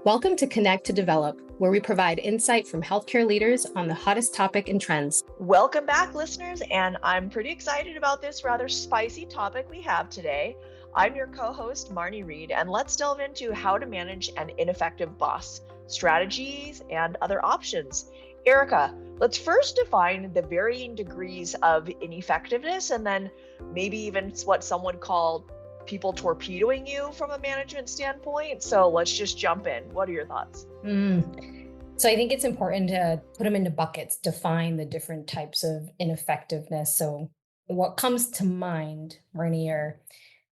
Welcome to Connect to Develop, where we provide insight from healthcare leaders on the hottest topic and trends. Welcome back, listeners, and I'm pretty excited about this rather spicy topic we have today. I'm your co-host, Marney Reid, and let's delve into how to manage an ineffective boss, strategies, and other options. Erika, let's first define the varying degrees of ineffectiveness, and then maybe even what someone called people torpedoing you from a management standpoint. So let's just jump in. What are your thoughts? So I think it's important to put them into buckets, define the different types of ineffectiveness. So what comes to mind, Marnie,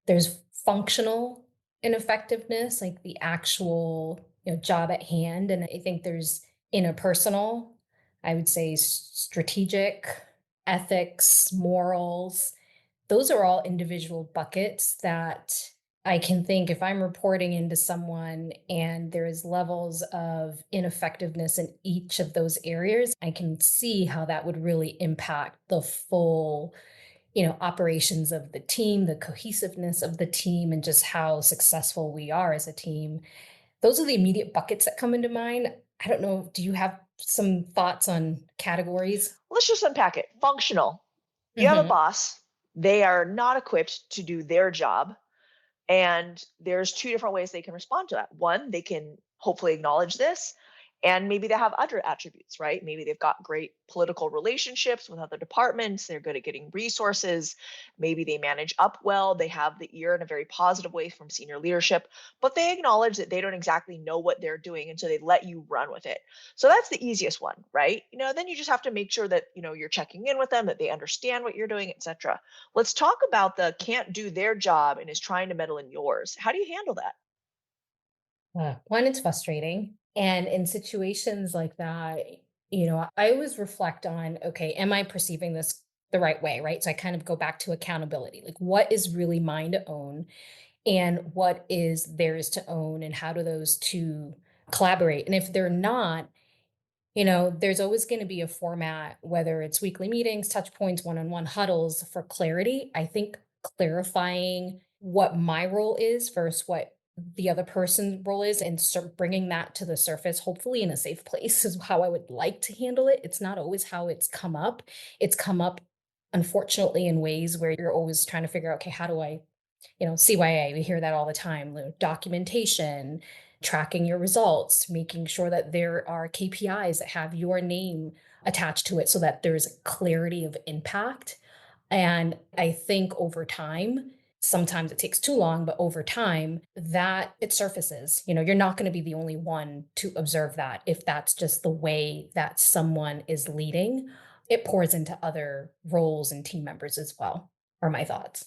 there's functional ineffectiveness, like the actual job at hand. And I think there's interpersonal, I would say strategic, ethics, morals. Those are all individual buckets that I can think if I'm reporting into someone and there's levels of ineffectiveness in each of those areas, I can see how that would really impact the full, operations of the team, the cohesiveness of the team, and just how successful we are as a team. Those are the immediate buckets that come into mind. I don't know. Do you have some thoughts on categories? Let's just unpack it. Functional. You have a boss. They are not equipped to do their job. And there's two different ways they can respond to that. One, they can hopefully acknowledge this, and maybe they have other attributes, right? Maybe they've got great political relationships with other departments. They're good at getting resources. Maybe they manage up well. They have the ear in a very positive way from senior leadership, but they acknowledge that they don't exactly know what they're doing. And so they let you run with it. So that's the easiest one, right? Then you just have to make sure that, you're checking in with them, that they understand what you're doing, etc. Let's talk about the can't do their job and is trying to meddle in yours. How do you handle that? One, it's frustrating. And in situations like that, I always reflect on, okay, am I perceiving this the right way? Right. So I kind of go back to accountability. Like, what is really mine to own and what is theirs to own? And how do those two collaborate? And if they're not, there's always going to be a format, whether it's weekly meetings, touch points, one-on-one huddles for clarity. I think clarifying what my role is versus what the other person's role is and bringing that to the surface, hopefully in a safe place, is how I would like to handle it. It's not always how it's come up. It's come up, unfortunately, in ways where you're always trying to figure out, okay, how do I, CYA, we hear that all the time, documentation, tracking your results, making sure that there are KPIs that have your name attached to it so that there's clarity of impact. And I think over time, sometimes it takes too long, but over time that it surfaces. You're not going to be the only one to observe that. If that's just the way that someone is leading, it pours into other roles and team members as well, are my thoughts.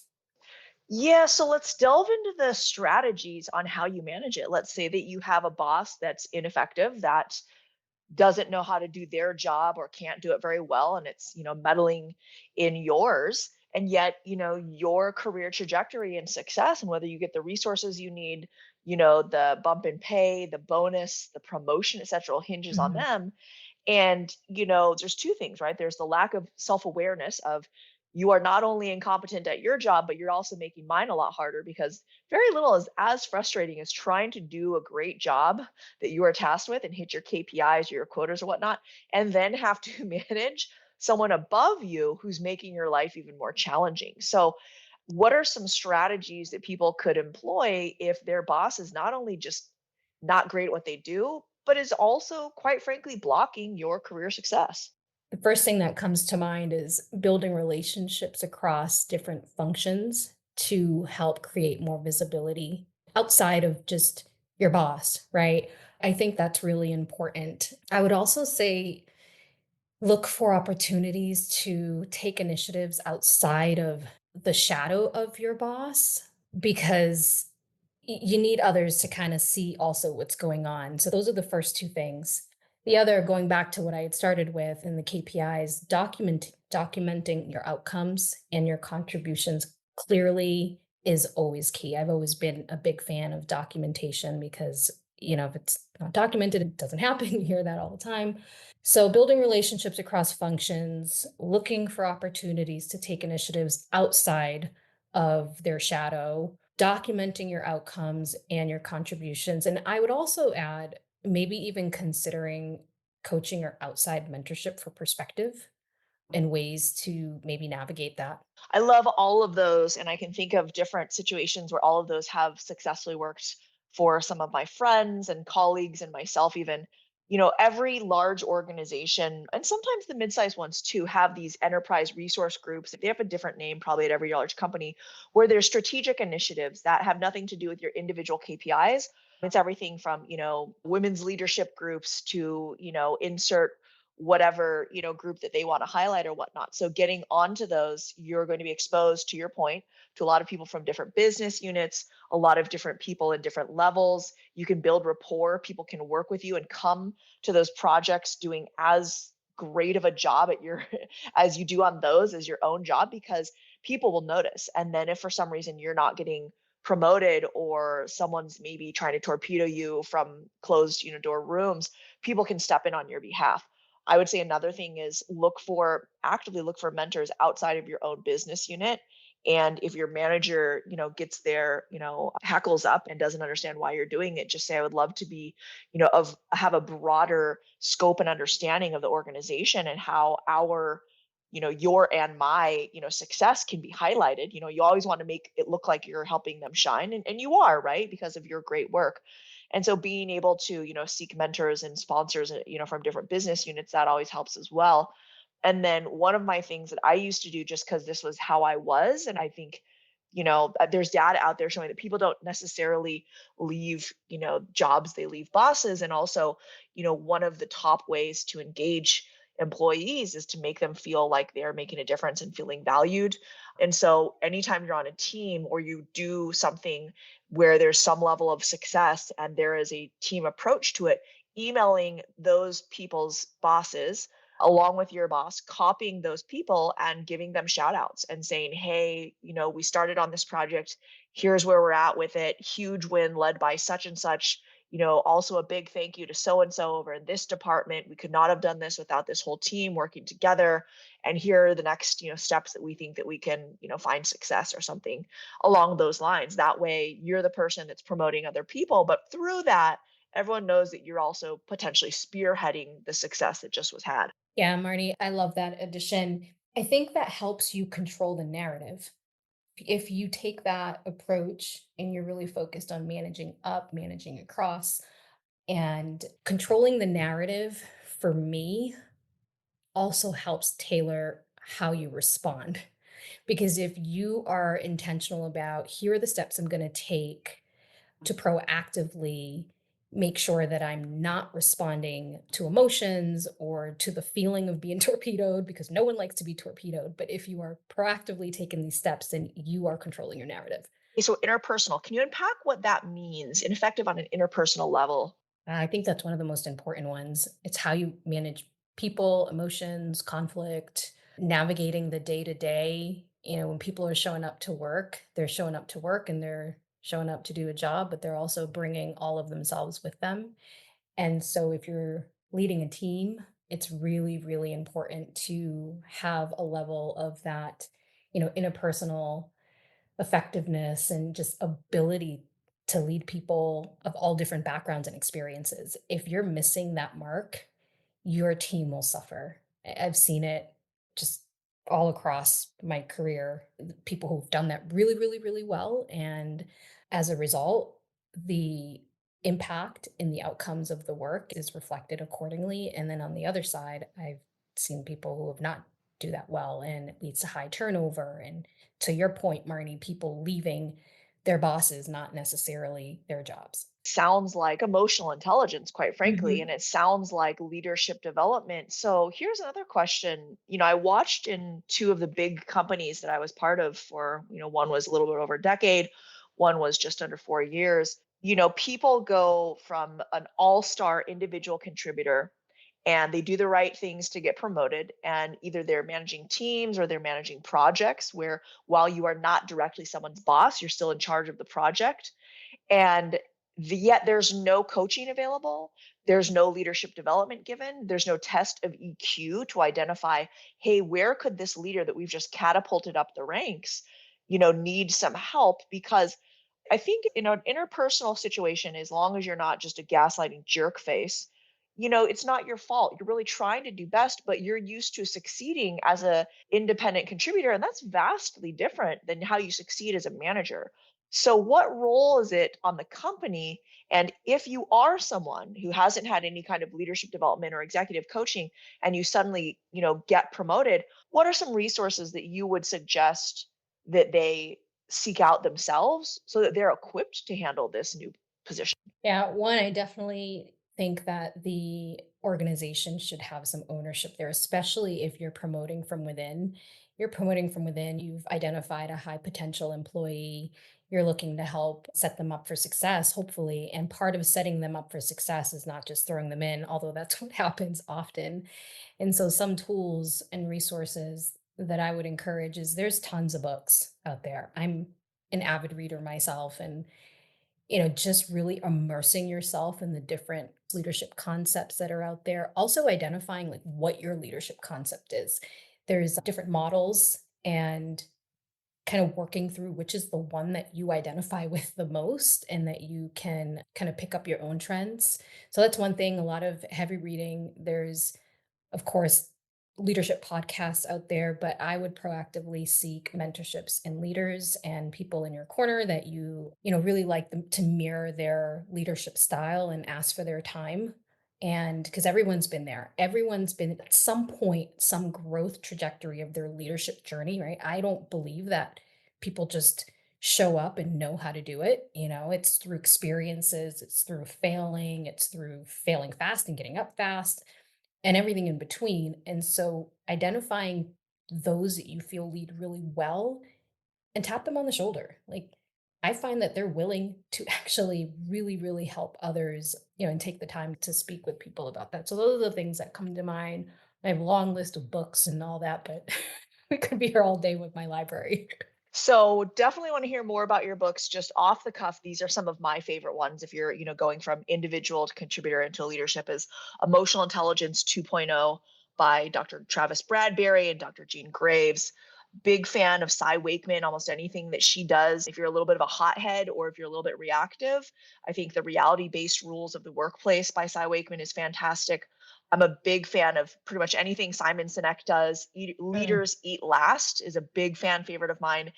Yeah, so let's delve into the strategies on how you manage it. Let's say that you have a boss that's ineffective, that doesn't know how to do their job or can't do it very well, and it's, meddling in yours. And yet, your career trajectory and success and whether you get the resources you need, the bump in pay, the bonus, the promotion, et cetera, all hinges on them. And, there's two things, right? There's the lack of self-awareness of you are not only incompetent at your job, but you're also making mine a lot harder, because very little is as frustrating as trying to do a great job that you are tasked with and hit your KPIs or your quotas or whatnot, and then have to manage someone above you who's making your life even more challenging. So what are some strategies that people could employ if their boss is not only just not great at what they do, but is also, quite frankly, blocking your career success? The first thing that comes to mind is building relationships across different functions to help create more visibility outside of just your boss, right? I think that's really important. I would also say look for opportunities to take initiatives outside of the shadow of your boss, because you need others to kind of see also what's going on. So those are the first two things. The other, going back to what I had started with in the KPIs, documenting your outcomes and your contributions clearly is always key. I've always been a big fan of documentation because, if it's not documented, it doesn't happen. You hear that all the time. So building relationships across functions, looking for opportunities to take initiatives outside of their shadow, documenting your outcomes and your contributions. And I would also add, maybe even considering coaching or outside mentorship for perspective and ways to maybe navigate that. I love all of those. And I can think of different situations where all of those have successfully worked for some of my friends and colleagues and myself, even. Every large organization, and sometimes the mid-sized ones too, have these enterprise resource groups. They have a different name probably at every large company, where there's strategic initiatives that have nothing to do with your individual KPIs. It's everything from, women's leadership groups to, insert whatever group that they want to highlight or whatnot. So getting onto those, you're going to be exposed, to your point, to a lot of people from different business units, a lot of different people in different levels. You can build rapport. People can work with you and come to those projects doing as great of a job at your as you do on those as your own job, because people will notice. And then if for some reason you're not getting promoted, or someone's maybe trying to torpedo you from closed door rooms, people can step in on your behalf. I would say another thing is actively look for mentors outside of your own business unit. And if your manager, gets their, hackles up and doesn't understand why you're doing it, just say, I would love to be, have a broader scope and understanding of the organization and how your and my, success can be highlighted. You always want to make it look like you're helping them shine. And you are, right? Because of your great work. And so being able to, seek mentors and sponsors, from different business units, that always helps as well. And then one of my things that I used to do, just because this was how I was, and I think, there's data out there showing that people don't necessarily leave, jobs, they leave bosses. And also, one of the top ways to engage employees is to make them feel like they're making a difference and feeling valued. And so anytime you're on a team or you do something where there's some level of success and there is a team approach to it, emailing those people's bosses along with your boss, copying those people and giving them shout outs and saying, hey, we started on this project. Here's where we're at with it. Huge win led by such and such. Also a big thank you to so and so over in this department. We could not have done this without this whole team working together. And here are the next, steps that we think that we can, find success, or something along those lines. That way, you're the person that's promoting other people, but through that, everyone knows that you're also potentially spearheading the success that just was had. Yeah, Marnie, I love that addition. I think that helps you control the narrative. If you take that approach and you're really focused on managing up, managing across, and controlling the narrative, for me also helps tailor how you respond. Because if you are intentional about, here are the steps I'm going to take to proactively make sure that I'm not responding to emotions or to the feeling of being torpedoed, because no one likes to be torpedoed. But if you are proactively taking these steps, then you are controlling your narrative. Okay, so interpersonal, can you unpack what that means? Ineffective on an interpersonal level. I think that's one of the most important ones. It's how you manage people, emotions, conflict, navigating the day to day. When people are showing up to work, they're showing up to work and they're showing up to do a job, but they're also bringing all of themselves with them. And so if you're leading a team, it's really, really important to have a level of that, interpersonal effectiveness and just ability to lead people of all different backgrounds and experiences. If you're missing that mark, your team will suffer. I've seen it just all across my career, people who've done that really, really, really well. And as a result, the impact in the outcomes of the work is reflected accordingly. And then on the other side, I've seen people who have not do that well, and it leads to high turnover. And to your point, Marnie, people leaving their bosses, not necessarily their jobs. Sounds like emotional intelligence, quite frankly, Mhm. and it sounds like leadership development. So here's another question. I watched in two of the big companies that I was part of for, one was a little bit over a decade, one was just under 4 years. People go from an all-star individual contributor and they do the right things to get promoted, and either they're managing teams or they're managing projects where, while you are not directly someone's boss, you're still in charge of the project. And yet there's no coaching available. There's no leadership development given. There's no test of EQ to identify, hey, where could this leader that we've just catapulted up the ranks, need some help? Because I think in an interpersonal situation, as long as you're not just a gaslighting jerk face, it's not your fault. You're really trying to do best, but you're used to succeeding as a independent contributor, and that's vastly different than how you succeed as a manager. So what role is it on the company? And if you are someone who hasn't had any kind of leadership development or executive coaching and you suddenly, get promoted, what are some resources that you would suggest that they seek out themselves so that they're equipped to handle this new position? Yeah, one, I definitely think that the organization should have some ownership there, especially if you're promoting from within. You're promoting from within, you've identified a high potential employee, you're looking to help set them up for success, hopefully. And part of setting them up for success is not just throwing them in, although that's what happens often. And so, some tools and resources that I would encourage is there's tons of books out there. I'm an avid reader myself, and just really immersing yourself in the different leadership concepts that are out there. Also identifying like what your leadership concept is. There's different models, and kind of working through which is the one that you identify with the most and that you can kind of pick up your own trends. So that's one thing, a lot of heavy reading. There's of course, leadership podcasts out there, but I would proactively seek mentorships and leaders and people in your corner that really like them to mirror their leadership style and ask for their time. And because everyone's been there, everyone's been at some point, some growth trajectory of their leadership journey, right? I don't believe that people just show up and know how to do it. It's through experiences, it's through failing, it's through failing fast and getting up fast and everything in between. And so identifying those that you feel lead really well and tap them on the shoulder. Like I find that they're willing to actually really, really help others, and take the time to speak with people about that. So those are the things that come to mind. I have a long list of books and all that, but we could be here all day with my library. So definitely want to hear more about your books just off the cuff. These are some of my favorite ones if you're, going from individual to contributor into leadership is Emotional Intelligence 2.0 by Dr. Travis Bradberry and Dr. Jean Graves. Big fan of Cy Wakeman, almost anything that she does. If you're a little bit of a hothead or if you're a little bit reactive, I think the reality-based rules of the workplace by Cy Wakeman is fantastic. I'm a big fan of pretty much anything Simon Sinek does. Mm. Leaders Eat Last is a big fan favorite of mine.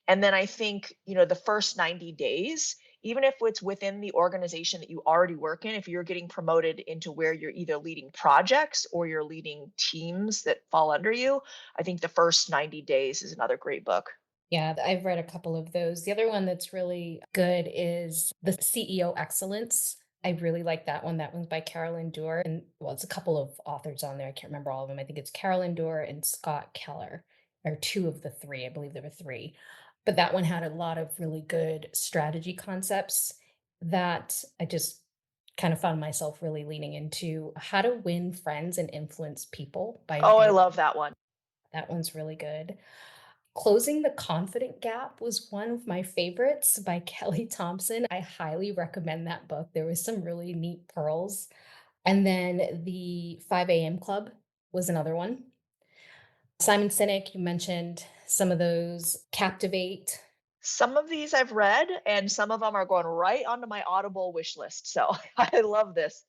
And then I think, the first 90 days, even if it's within the organization that you already work in, if you're getting promoted into where you're either leading projects or you're leading teams that fall under you, I think the first 90 days is another great book. Yeah, I've read a couple of those. The other one that's really good is The CEO Excellence. I really like that one. That one's by Carolyn Dewar. And well, it's a couple of authors on there. I can't remember all of them. I think it's Carolyn Dewar and Scott Keller, or two of the three. I believe there were three. But that one had a lot of really good strategy concepts that I just kind of found myself really leaning into. How to Win Friends and Influence People by Oh, I Bill. love that one. That one's really good. Closing the Confident Gap was one of my favorites by Kelly Thompson. I highly recommend that book. There was some really neat pearls. And then the 5 a.m. Club was another one. Simon Sinek, you mentioned some of those. Captivate. Some of these I've read, and some of them are going right onto my Audible wish list. So I love this.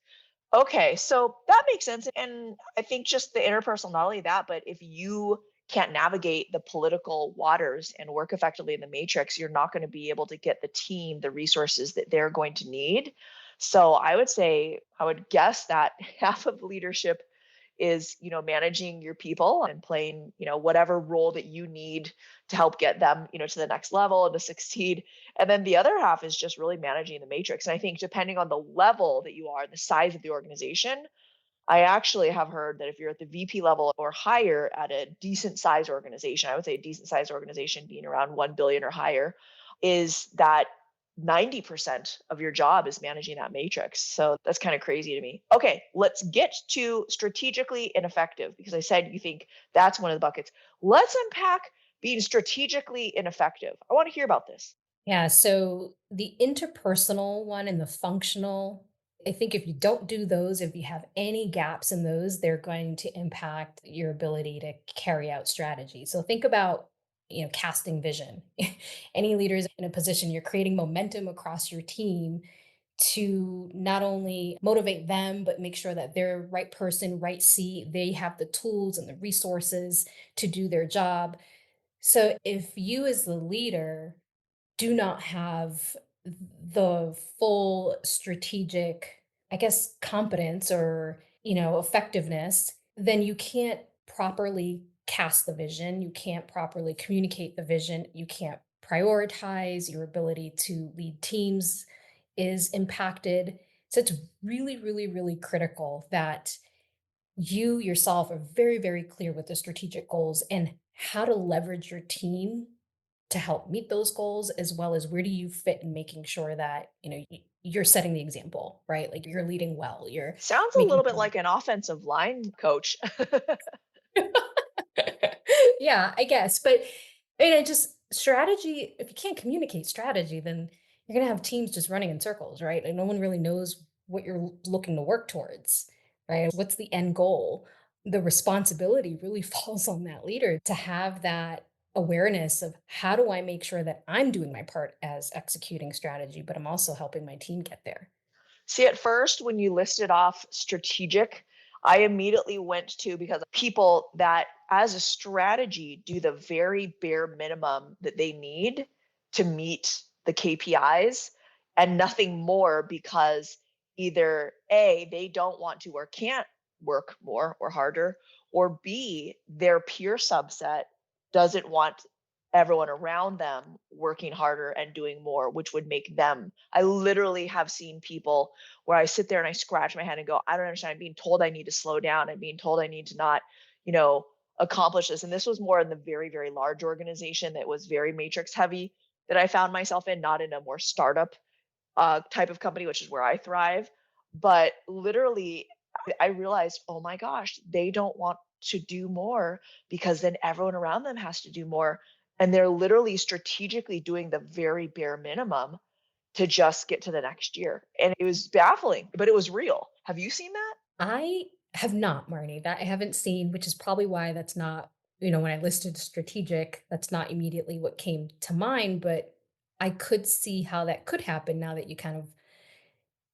Okay, so that makes sense. And I think just the interpersonal, not only that, but if you can't navigate the political waters and work effectively in the matrix, you're not going to be able to get the team the resources that they're going to need. So I would say, I would guess that half of leadership is, managing your people and playing, whatever role that you need to help get them, to the next level and to succeed. And then the other half is just really managing the matrix. And I think depending on the level that you are, the size of the organization, I actually have heard that if you're at the VP level or higher at a decent size organization, I would say a decent size organization being around 1 billion or higher, is that 90% of your job is managing that matrix. So that's kind of crazy to me. Okay, let's get to strategically ineffective because I said you think that's one of the buckets. Let's unpack being strategically ineffective. I want to hear about this. Yeah, so the interpersonal one and the functional, I think if you don't do those, if you have any gaps in those, they're going to impact your ability to carry out strategy. So think about, casting vision. Any leaders in a position, you're creating momentum across your team to not only motivate them, but make sure that they're right person, right seat. They have the tools and the resources to do their job. So if you, as the leader, do not have the full strategic, I guess, competence or, effectiveness, then you can't properly cast the vision. You can't properly communicate the vision. You can't prioritize. Your ability to lead teams is impacted. So it's really, really, really critical that you yourself are very, very clear with the strategic goals and how to leverage your team to help meet those goals, as well as where do you fit in making sure that you're setting the example, right? Like you're leading well, you're Sounds a making little bit sure. like an offensive line coach. Yeah, I guess. But just strategy, if you can't communicate strategy, then you're gonna have teams just running in circles, right? And no one really knows what you're looking to work towards, right? What's the end goal? The responsibility really falls on that leader to have that awareness of how do I make sure that I'm doing my part as executing strategy, but I'm also helping my team get there. See, at first, when you listed off strategic, I immediately went to because people that, as a strategy, do the very bare minimum that they need to meet the KPIs and nothing more because either A, they don't want to or can't work more or harder, or B, their peer subset doesn't want everyone around them working harder and doing more, which would make them. I literally have seen people where I sit there and I scratch my head and go, I don't understand. I'm being told I need to slow down. I'm being told I need to not, you know, accomplish this. And this was more in the very, very large organization that was very matrix heavy that I found myself in, not in a more startup type of company, which is where I thrive. But literally, I realized, oh my gosh, they don't want to do more because then everyone around them has to do more. And they're literally strategically doing the very bare minimum to just get to the next year. And it was baffling, but it was real. Have you seen that? I have not, Marnie. That I haven't seen, which is probably why that's not, when I listed strategic, that's not immediately what came to mind, but I could see how that could happen now that you kind of,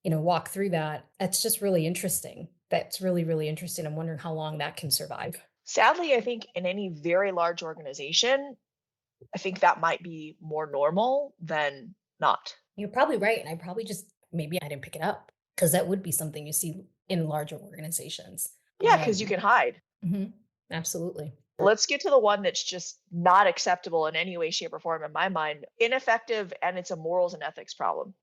walk through that. That's just really interesting. That's really, really interesting. I'm wondering how long that can survive. Sadly, I think in any very large organization, I think that might be more normal than not. You're probably right. And I probably just, maybe I didn't pick it up because that would be something you see in larger organizations. Yeah, because you can hide. Mhm. Absolutely. Let's get to the one that's just not acceptable in any way, shape, or form in my mind. Ineffective, and it's a morals and ethics problem.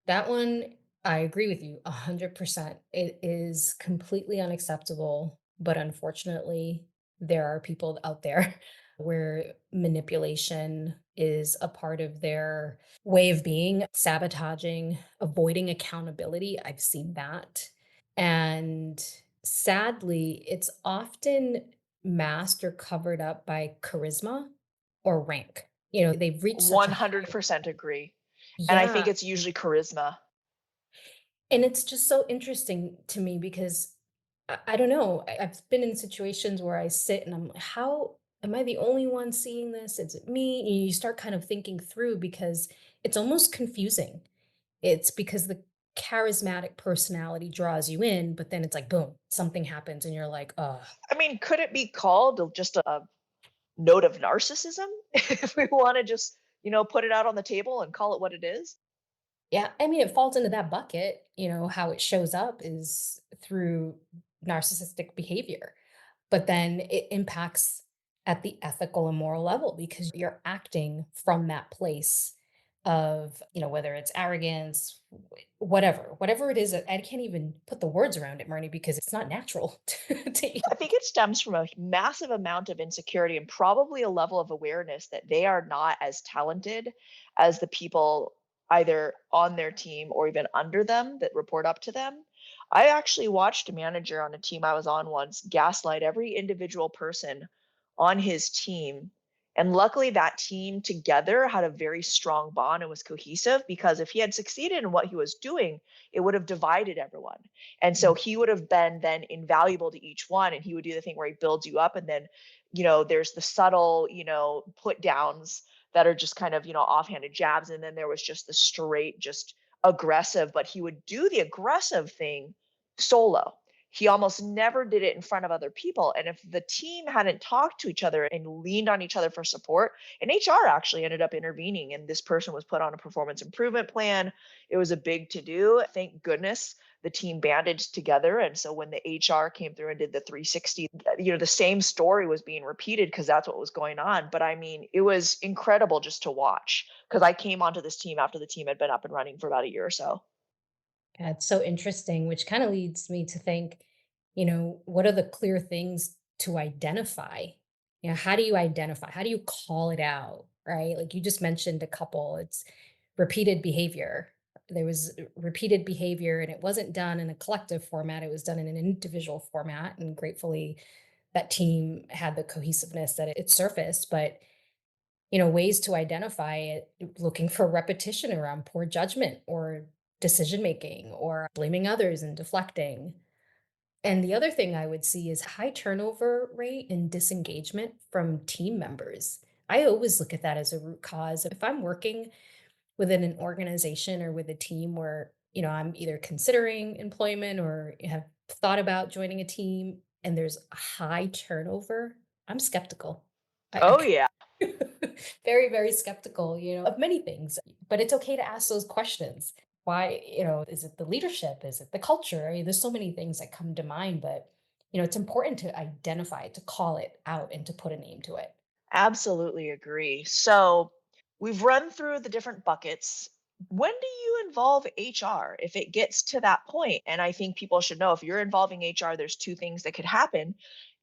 That one, I agree with you 100%. It is completely unacceptable, but unfortunately, there are people out there where manipulation is a part of their way of being, sabotaging, avoiding accountability. I've seen that. And sadly, it's often masked or covered up by charisma or rank. They've reached such a high. 100% agree. And I think Yeah, it's usually charisma. and it's just so interesting to me because I don't know. I've been in situations where I sit and I'm like, how am I the only one seeing this? Is it me? And you start kind of thinking through because it's almost confusing. It's because the charismatic personality draws you in, but then it's like, boom, something happens and you're like, oh, I mean, could it be called just a note of narcissism if we want to just, put it out on the table and call it what it is? yeah. I mean, it falls into that bucket. How it shows up is through narcissistic behavior. But then it impacts at the ethical and moral level because you're acting from that place of, whether it's arrogance, whatever it is. I can't even put the words around it, Marnie, because it's not natural to I think it stems from a massive amount of insecurity and probably a level of awareness that they are not as talented as the people either on their team or even under them that report up to them. I actually watched a manager on a team I was on once gaslight every individual person on his team And luckily that team together had a very strong bond and was cohesive, because if he had succeeded in what he was doing, it would have divided everyone. And so he would have been then invaluable to each one. And he would do the thing where he builds you up. And then, there's the subtle, put downs that are just kind of, offhanded jabs. And then there was just the straight, just aggressive, but he would do the aggressive thing solo. He almost never did it in front of other people. And if the team hadn't talked to each other and leaned on each other for support, and HR actually ended up intervening, and this person was put on a performance improvement plan. It was a big to do. Thank goodness the team bandaged together. And so when the HR came through and did the 360, the same story was being repeated because that's what was going on. But I mean, it was incredible just to watch, because I came onto this team after the team had been up and running for about a year or so. Yeah, it's so interesting, which kind of leads me to think, what are the clear things to identify? How do you identify? How do you call it out? Right? Like you just mentioned a couple, it's repeated behavior. There was repeated behavior, and it wasn't done in a collective format, it was done in an individual format. And gratefully, that team had the cohesiveness that it surfaced. But ways to identify it, looking for repetition around poor judgment or decision making or blaming others and deflecting. And the other thing I would see is high turnover rate and disengagement from team members. I always look at that as a root cause. If I'm working within an organization or with a team where, I'm either considering employment or have thought about joining a team and there's a high turnover, I'm skeptical. Oh, yeah. Very, very skeptical, of many things. But it's okay to ask those questions. Why, is it the leadership? Is it the culture? I mean, there's so many things that come to mind, but it's important to identify it, to call it out and to put a name to it. Absolutely agree. So we've run through the different buckets. When do you involve HR if it gets to that point? And I think people should know, if you're involving HR, there's two things that could happen.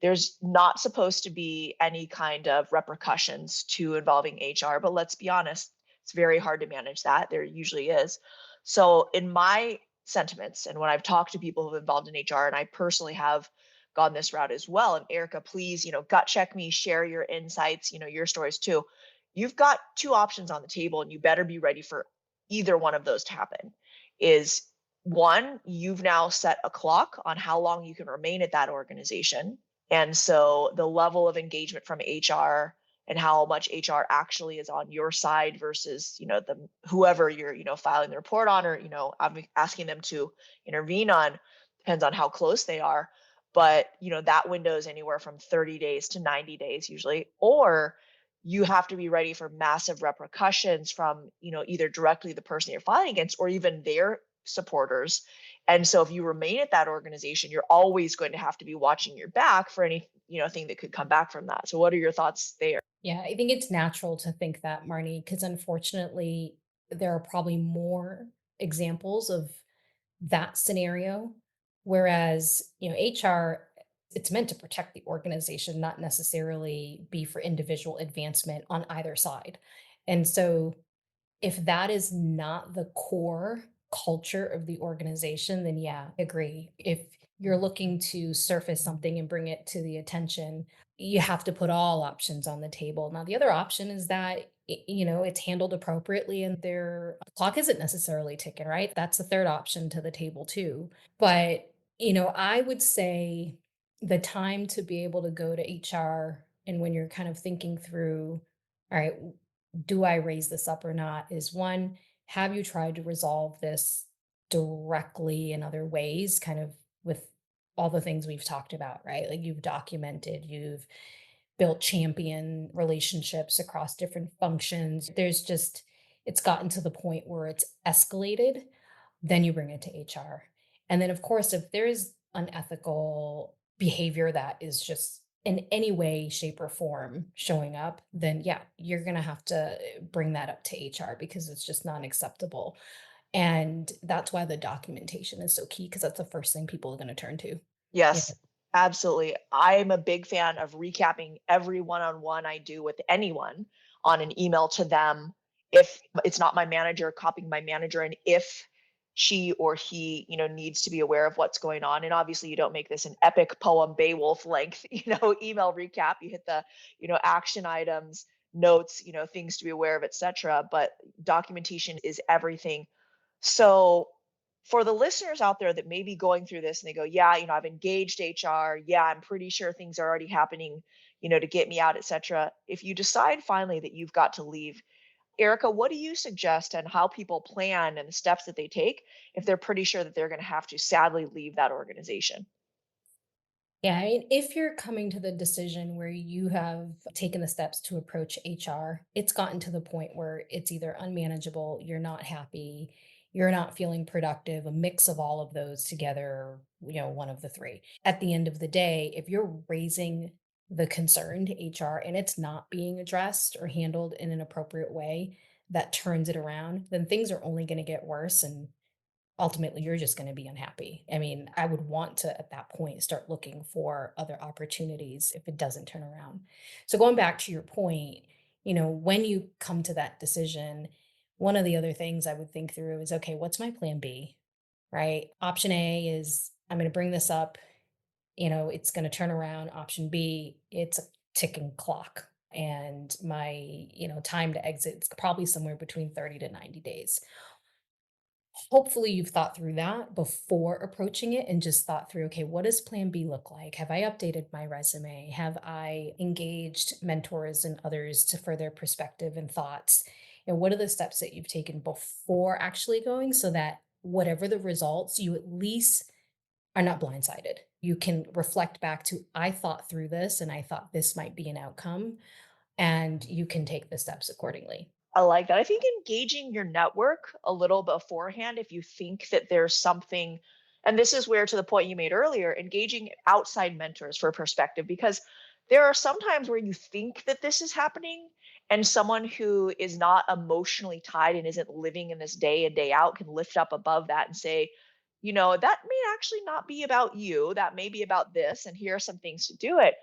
There's not supposed to be any kind of repercussions to involving HR, but let's be honest, it's very hard to manage that. There usually is. So, in my sentiments, and when I've talked to people who've been involved in HR, and I personally have gone this route as well. And Erika, please, gut check me, share your insights, your stories too. You've got two options on the table, and you better be ready for either one of those to happen. Is one, you've now set a clock on how long you can remain at that organization. And so the level of engagement from HR and how much HR actually is on your side versus, the whoever you're, filing the report on, or, I'm asking them to intervene on, depends on how close they are. But that window is anywhere from 30 days to 90 days usually. Or you have to be ready for massive repercussions from either directly the person you're filing against or even their supporters. And so if you remain at that organization, you're always going to have to be watching your back for any thing that could come back from that. So what are your thoughts there? Yeah, I think it's natural to think that, Marnie, because unfortunately, there are probably more examples of that scenario. Whereas, HR, it's meant to protect the organization, not necessarily be for individual advancement on either side. And so if that is not the core culture of the organization, then yeah, I agree. If you're looking to surface something and bring it to the attention, you have to put all options on the table. Now, the other option is that it's handled appropriately and their clock isn't necessarily ticking, right? That's the third option to the table too. But, I would say the time to be able to go to HR and when you're kind of thinking through, all right, do I raise this up or not? Is one, have you tried to resolve this directly in other ways, kind of with all the things we've talked about, right? Like you've documented, you've built champion relationships across different functions. It's gotten to the point where it's escalated, then you bring it to HR. And then, of course, if there's unethical behavior that is just in any way, shape, or form showing up, then yeah, you're going to have to bring that up to HR because it's just not acceptable. And that's why the documentation is so key because that's the first thing people are going to turn to. Yeah. Yes, absolutely. I'm a big fan of recapping every one-on-one I do with anyone on an email to them. If it's not my manager, copying my manager, and if she or he, needs to be aware of what's going on. And obviously you don't make this an epic poem Beowulf length, email recap. You hit the, action items, notes, things to be aware of, etc. But documentation is everything. So for the listeners out there that may be going through this and they go, yeah, I've engaged HR. Yeah, I'm pretty sure things are already happening, to get me out, etc. If you decide finally that you've got to leave, Erika, what do you suggest and how people plan and the steps that they take if they're pretty sure that they're going to have to sadly leave that organization? Yeah, I mean, if you're coming to the decision where you have taken the steps to approach HR, it's gotten to the point where it's either unmanageable, you're not happy, you're not feeling productive, a mix of all of those together, one of the three. At the end of the day, if you're raising the concern to HR and it's not being addressed or handled in an appropriate way that turns it around, then things are only going to get worse and ultimately you're just going to be unhappy. I mean, I would want to at that point start looking for other opportunities if it doesn't turn around. So going back to your point, when you come to that decision, one of the other things I would think through is, okay, what's my plan B? Right? Option A is I'm going to bring this up, it's going to turn around. Option B, it's a ticking clock and my, time to exit is probably somewhere between 30 to 90 days. Hopefully you've thought through that before approaching it and just thought through, okay, what does plan B look like? Have I updated my resume? Have I engaged mentors and others to further perspective and thoughts? What are the steps that you've taken before actually going so that whatever the results, you at least are not blindsided. You can reflect back to, I thought through this and I thought this might be an outcome, and you can take the steps accordingly. I like that. I think engaging your network a little beforehand, if you think that there's something, and this is where, to the point you made earlier, engaging outside mentors for perspective, because there are some times where you think that this is happening, and someone who is not emotionally tied and isn't living in this day in, day out can lift up above that and say, that may actually not be about you. That may be about this, and here are some things to do it.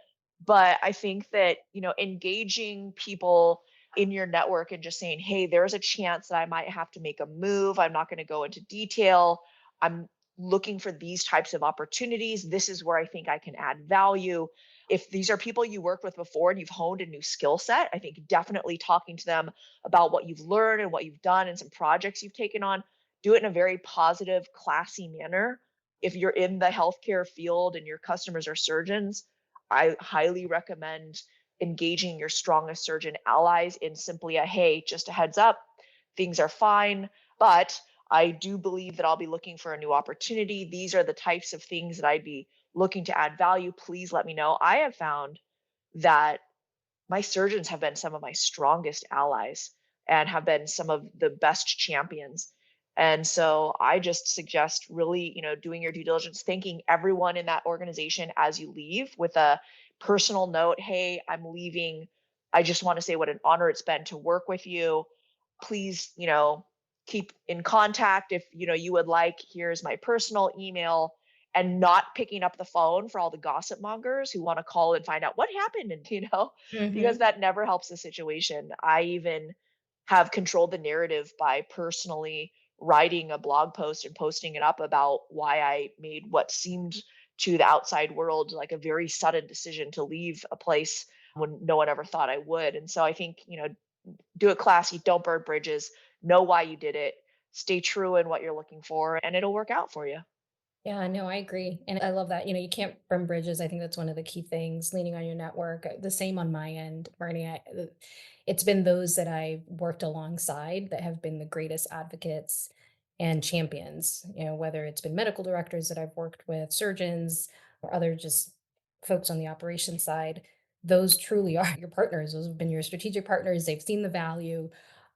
But I think that, engaging people in your network and just saying, hey, there's a chance that I might have to make a move. I'm not going to go into detail. I'm looking for these types of opportunities. This is where I think I can add value. If these are people you worked with before and you've honed a new skill set, I think definitely talking to them about what you've learned and what you've done and some projects you've taken on, do it in a very positive, classy manner. If you're in the healthcare field and your customers are surgeons, I highly recommend engaging your strongest surgeon allies in simply a, hey, just a heads up, things are fine, but I do believe that I'll be looking for a new opportunity. These are the types of things that I'd be looking to add value. Please let me know. I have found that my surgeons have been some of my strongest allies and have been some of the best champions. And so I just suggest really, doing your due diligence, thanking everyone in that organization as you leave with a personal note. Hey, I'm leaving. I just want to say what an honor it's been to work with you. Please, keep in contact if, you would like. Here's my personal email, and not picking up the phone for all the gossip mongers who want to call and find out what happened. And, because Mhm. that never helps the situation. I even have controlled the narrative by personally writing a blog post and posting it up about why I made what seemed to the outside world like a very sudden decision to leave a place when no one ever thought I would. And so I think, do it classy, don't burn bridges, know why you did it, stay true in what you're looking for, and it'll work out for you. Yeah, no, I agree. And I love that. You can't burn bridges. I think that's one of the key things, leaning on your network. The same on my end, Marnie. It's been those that I worked alongside that have been the greatest advocates and champions, whether it's been medical directors that I've worked with, surgeons, or other just folks on the operations side. Those truly are your partners. Those have been your strategic partners. They've seen the value,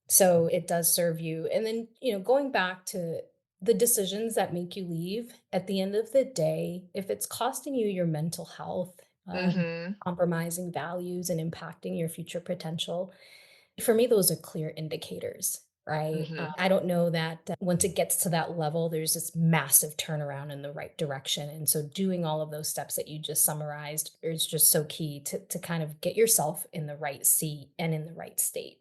so it does serve you. And then, going back to the decisions that make you leave, at the end of the day, if it's costing you your mental health, Hmm. compromising values and impacting your future potential, for me, those are clear indicators, right? Hmm. I don't know that once it gets to that level, there's this massive turnaround in the right direction. And so, doing all of those steps that you just summarized is just so key to kind of get yourself in the right seat and in the right state.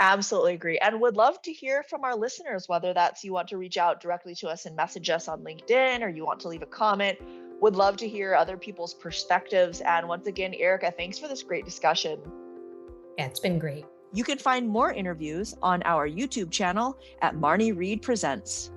Absolutely agree. And would love to hear from our listeners, whether that's you want to reach out directly to us and message us on LinkedIn or you want to leave a comment. Would love to hear other people's perspectives. And once again, Erika, thanks for this great discussion. Yeah, it's been great. You can find more interviews on our YouTube channel at Marney Reid Presents.